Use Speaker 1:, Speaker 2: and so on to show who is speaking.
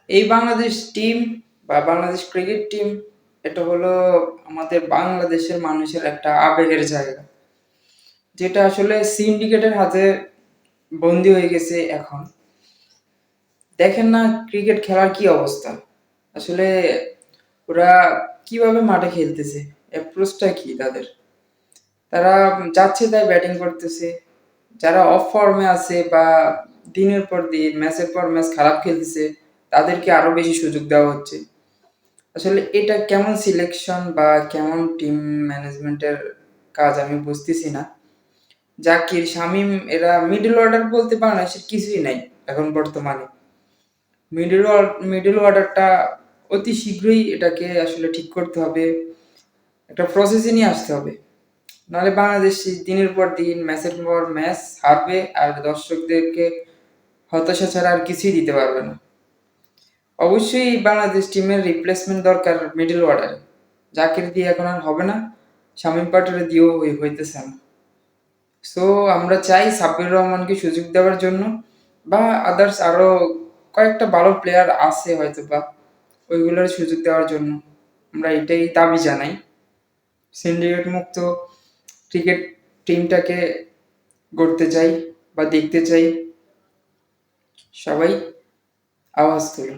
Speaker 1: এই বাংলাদেশ টিম বা Bangladesh cricket team এটা হলো আমাদের বাংলাদেশের মানুষের একটা আবেগের জায়গা, যেটা আসলে সিন্ডিকেটের হাতে বন্দী হয়ে গেছে এখন। দেখেন না ক্রিকেট খেলার কি অবস্থা, আসলে ওরা কিভাবে মাঠে খেলতেছে, অ্যাপ্রোচটা কি তাদের। তারা যাচ্ছে তাই ব্যাটিং করতেছে, যারা অফ ফর্মে আছে বা দিনের পর দিন ম্যাচের পর ম্যাচ খারাপ খেলতেছে তাদেরকে আরো বেশি সুযোগ দেওয়া হচ্ছে। আসলে এটা কেমন সিলেকশন বা কেমন টিম ম্যানেজমেন্টের কাজ আমি বুঝতেছি না। জাকির, শামীম এরা মিডল অর্ডার বলতে বাংলাদেশের কিছুই নাই এখন বর্তমানে। মিডল অর্ডারটা অতি শীঘ্রই এটাকে আসলে ঠিক করতে হবে, একটা প্রসেসে নিয়ে আসতে হবে। নাহলে বাংলাদেশ দিনের পর দিন ম্যাচের পর ম্যাচ হারবে আর দর্শকদেরকে হতাশা ছাড়া আর কিছুই দিতে পারবে না। অবশ্যই বাংলাদেশ টিমের রিপ্লেসমেন্ট দরকার মিডল অর্ডারে। জাকির দিয়ে এখন আর হবে না, শামীম পাটোয়ারি দিয়েও হইতেছে না। সো আমরা চাই সাব্বির রহমানকে সুযোগ দেওয়ার জন্য, বা আদার্স আরও কয়েকটা ভালো প্লেয়ার আছে হয়তো বা, ওইগুলোর সুযোগ দেওয়ার জন্য আমরা এটাই দাবি জানাই। সিন্ডিকেট মুক্ত ক্রিকেট টিমটাকে গড়তে চাই বা দেখতে চাই। সবাই আওয়াজ তুলো।